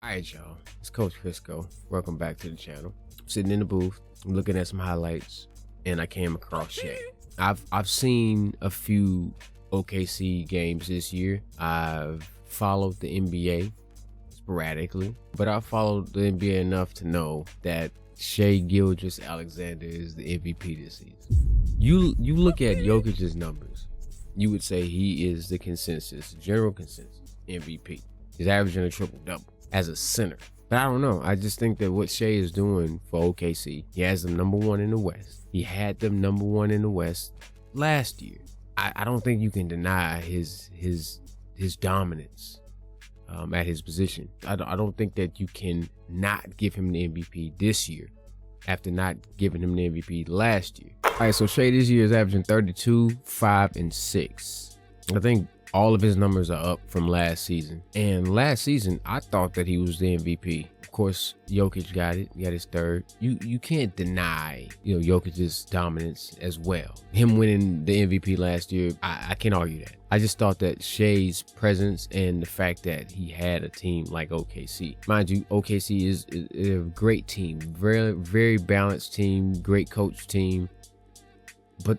Alright, y'all, it's Coach Crisco. Welcome back to the channel. I'm sitting in the booth, I'm looking at some highlights, and I came across Shai. I've seen a few OKC games this year. I've followed the NBA sporadically, but I followed the NBA enough to know that Shai Gilgeous-Alexander is the MVP this season. You look at Jokic's numbers, you would say he is the general consensus MVP. He's averaging a triple-double as a center. But I don't know. I just think that what Shai is doing for OKC, he has them #1 in the West. He had them #1 in the West last year. I don't think you can deny his dominance at his position. I don't think that you can not give him the MVP this year after not giving him the MVP last year. All right, so Shai this year is averaging 32, 5, and 6. I think all of his numbers are up from last season. And last season, I thought that he was the MVP. Of course, Jokic got it. He got his third. You can't deny, Jokic's dominance as well. Him winning the MVP last year, I can't argue that. I just thought that Shai's presence and the fact that he had a team like OKC. Mind you, OKC is a great team. Very, very balanced team, great coach team. But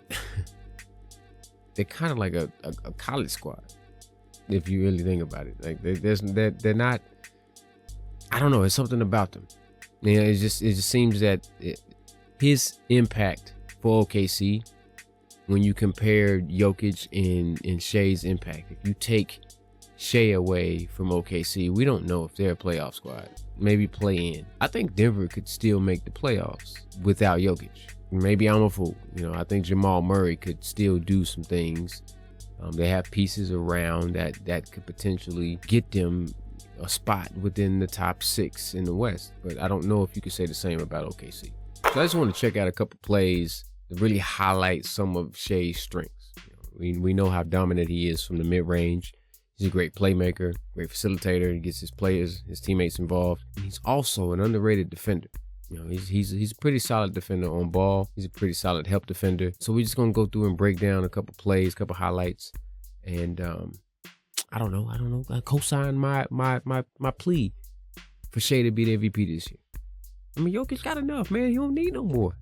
they're kind of like a college squad, if you really think about it. Like they're not. I don't know. It's something about them. It just seems that his impact for OKC, when you compare Jokic and Shai's impact, if you take Shai away from OKC, we don't know if they're a playoff squad. Maybe play in. I think Denver could still make the playoffs without Jokic. Maybe I'm a fool. I think Jamal Murray could still do some things. They have pieces around that could potentially get them a spot within the top 6 in the West. But I don't know if you could say the same about OKC. So I just want to check out a couple plays that really highlight some of Shai's strengths. We know how dominant he is from the mid-range. He's a great playmaker, great facilitator. He gets his players, his teammates involved. And he's also an underrated defender. He's a pretty solid defender on ball. He's a pretty solid help defender. So we're just gonna go through and break down a couple plays, couple highlights, and I don't know. I co-sign my plea for Shai to be the MVP this year. I mean, Jokic got enough, man. He don't need no more.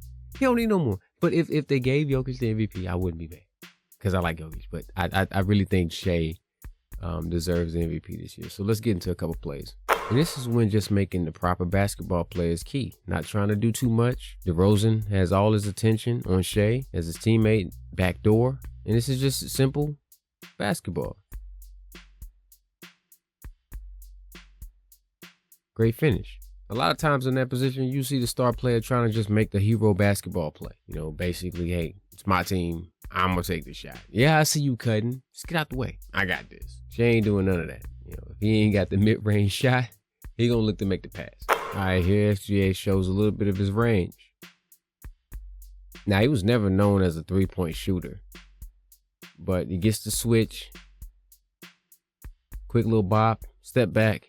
But if they gave Jokic the MVP, I wouldn't be mad because I like Jokic. But I really think Shai deserves the MVP this year. So let's get into a couple plays. And this is when just making the proper basketball play is key. Not trying to do too much. DeRozan has all his attention on Shai as his teammate, backdoor. And this is just simple basketball. Great finish. A lot of times in that position, you see the star player trying to just make the hero basketball play. Basically, hey, it's my team. I'm going to take the shot. Yeah, I see you cutting. Just get out the way. I got this. Shai ain't doing none of that. If he ain't got the mid-range shot, he gonna look to make the pass. All right, here SGA shows a little bit of his range. Now, he was never known as a three-point shooter, but he gets the switch. Quick little bop, step back,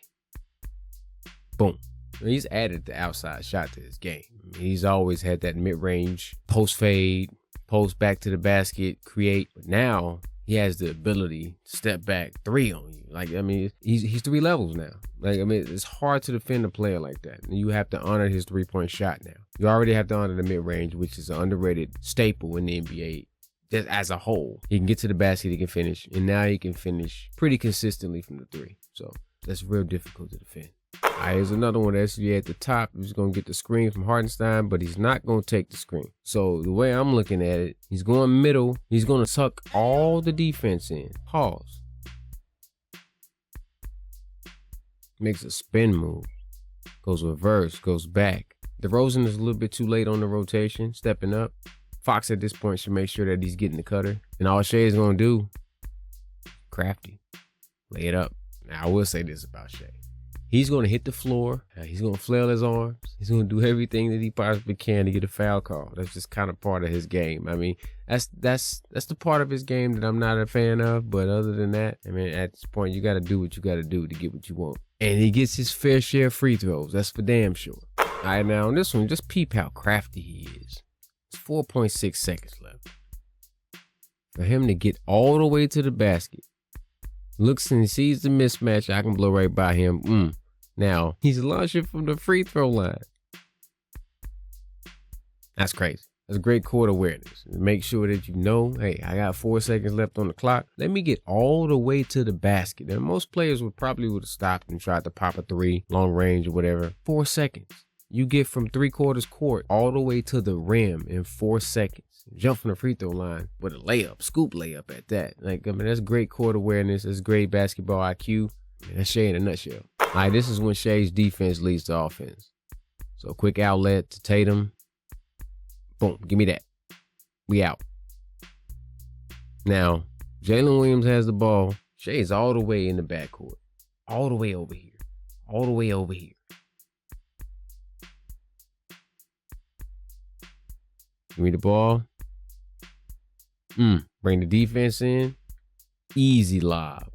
boom. He's added the outside shot to his game. He's always had that mid-range post fade, post back to the basket, create. But now he has the ability to step back 3 on you. He's 3 levels now. It's hard to defend a player like that. And you have to honor his 3-point shot now. You already have to honor the mid-range, which is an underrated staple in the NBA just as a whole. He can get to the basket, he can finish, and now he can finish pretty consistently from the 3. So that's real difficult to defend. All right, here's another one. SGA at the top. He's going to get the screen from Hartenstein, but he's not going to take the screen. So the way I'm looking at it, he's going middle. He's going to tuck all the defense in. Pause. Makes a spin move. Goes reverse, goes back. DeRozan is a little bit too late on the rotation, stepping up. Fox at this point should make sure that he's getting the cutter. And all Shai is going to do, crafty, lay it up. Now, I will say this about Shai. He's going to hit the floor. He's going to flail his arms. He's going to do everything that he possibly can to get a foul call. That's just kind of part of his game. That's the part of his game that I'm not a fan of. But other than that, at this point, you got to do what you got to do to get what you want. And he gets his fair share of free throws. That's for damn sure. All right, now on this one, just peep how crafty he is. It's 4.6 seconds left. For him to get all the way to the basket. Looks and sees the mismatch. I can blow right by him. Now, he's launching from the free throw line. That's crazy. That's great court awareness. Make sure that you know, hey, I got 4 seconds left on the clock. Let me get all the way to the basket. And most players would have stopped and tried to pop a 3, long range or whatever. 4 seconds. You get from 3/4 court all the way to the rim in 4 seconds. Jump from the free throw line with a layup, scoop layup at that. Like, I mean, that's great court awareness. That's great basketball IQ. That's Shai in a nutshell. All right, this is when Shai's defense leads to offense. So quick outlet to Tatum. Boom, give me that. We out. Now, Jalen Williams has the ball. Shai is all the way in the backcourt. All the way over here. All the way over here. Give me the ball. Bring the defense in. Easy lob.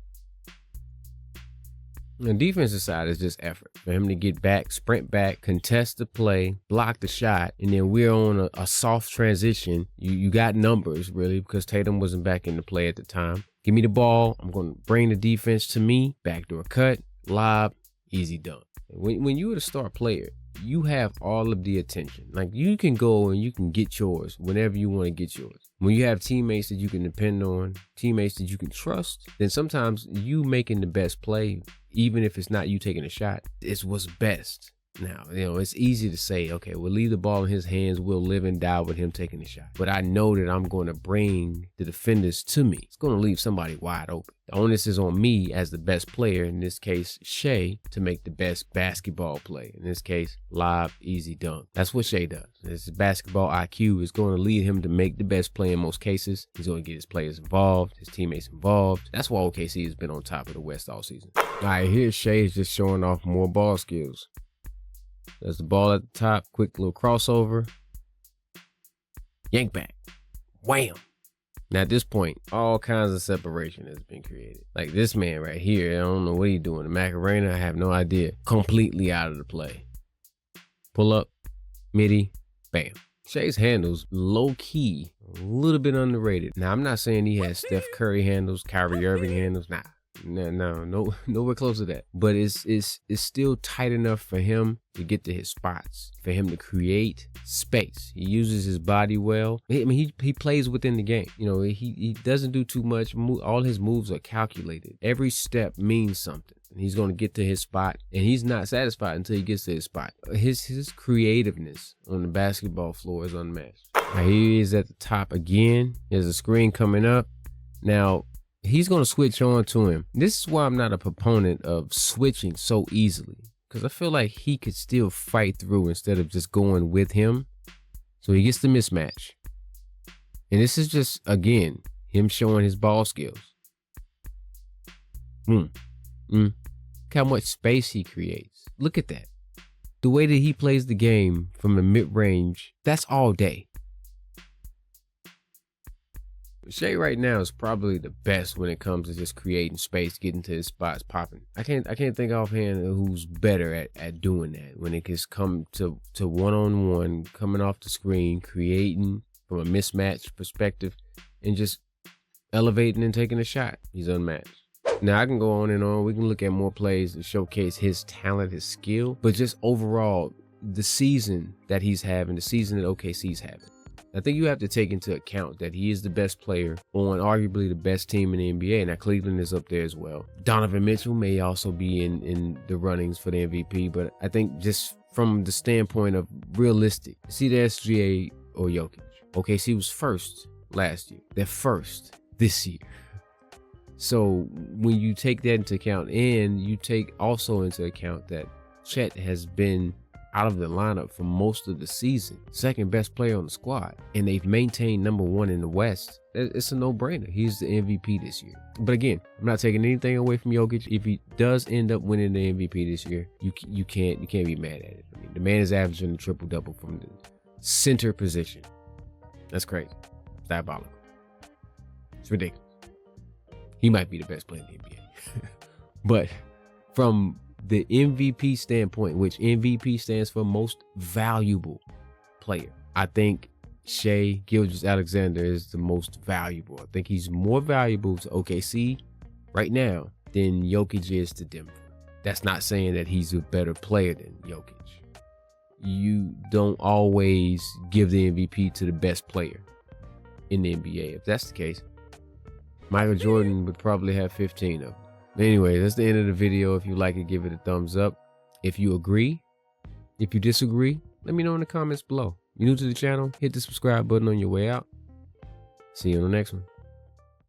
The defensive side is just effort for him to get back, sprint back, contest the play, block the shot, and then we're on a soft transition. You got numbers, really, because Tatum wasn't back in the play at the time. Give me the ball. I'm going to bring the defense to me. Backdoor cut, lob, easy dunk. When you're the star player, you have all of the attention. Like, you can go and you can get yours whenever you want to get yours. When you have teammates that you can depend on, teammates that you can trust, then sometimes you making the best play, even if it's not you taking a shot, is what's best. Now, it's easy to say, okay, we'll leave the ball in his hands. We'll live and die with him taking the shot. But I know that I'm going to bring the defenders to me. It's going to leave somebody wide open. The onus is on me as the best player, in this case, Shai, to make the best basketball play. In this case, lob, easy dunk. That's what Shai does. His basketball IQ is going to lead him to make the best play in most cases. He's going to get his players involved, his teammates involved. That's why OKC has been on top of the West all season. All right, here's Shai just showing off more ball skills. There's the ball at the top, quick little crossover. Yank back. Wham. Now at this point, all kinds of separation has been created. Like this man right here, I don't know what he's doing. The Macarena, I have no idea. Completely out of the play. Pull up, midi, bam. Shai's handles, low key, a little bit underrated. Now I'm not saying he has Steph Curry handles, Kyrie Irving handles. Nah. No, nowhere close to that. But it's still tight enough for him to get to his spots, for him to create space. He uses his body well. He plays within the game. He doesn't do too much. All his moves are calculated. Every step means something. And he's going to get to his spot, and he's not satisfied until he gets to his spot. His creativeness on the basketball floor is unmatched. Now, here he is at the top again. There's a screen coming up. Now, he's going to switch on to him. This is why I'm not a proponent of switching so easily, because I feel like he could still fight through instead of just going with him. So he gets the mismatch. And this is just, again, him showing his ball skills. Look how much space he creates. Look at that. The way that he plays the game from the mid-range, that's all day. Shai right now is probably the best when it comes to just creating space, getting to his spots, popping. I can't think offhand who's better at doing that when it gets come to one-on-one, coming off the screen, creating from a mismatch perspective, and just elevating and taking a shot. He's unmatched. Now I can go on and on. We can look at more plays to showcase his talent, his skill, but just overall, the season that he's having, the season that OKC's having. I think you have to take into account that he is the best player on arguably the best team in the NBA. Now, Cleveland is up there as well. Donovan Mitchell may also be in the runnings for the MVP, but I think just from the standpoint of realistic, see the SGA or Jokic. OKC was first last year. They're first this year. So when you take that into account, and you take also into account that Chet has been out of the lineup for most of the season, second best player on the squad, and they've maintained #1 in the West, it's a no-brainer. He's the MVP this year. But again, I'm not taking anything away from Jokic. If he does end up winning the MVP this year, you can't be mad at it. I mean, the man is averaging a triple-double from the center position. That's crazy. It's diabolical. It's ridiculous. He might be the best player in the NBA. But from the MVP standpoint, which MVP stands for most valuable player, I think Shai Gilgeous-Alexander is the most valuable. I think he's more valuable to OKC right now than Jokic is to Denver. That's not saying that he's a better player than Jokic. You don't always give the MVP to the best player in the NBA. If that's the case, Michael Jordan would probably have 15 of them. Anyway, that's the end of the video. If you like it, give it a thumbs up. If you agree, if you disagree, let me know in the comments below. You're new to the channel, hit the subscribe button on your way out. See you on the next one.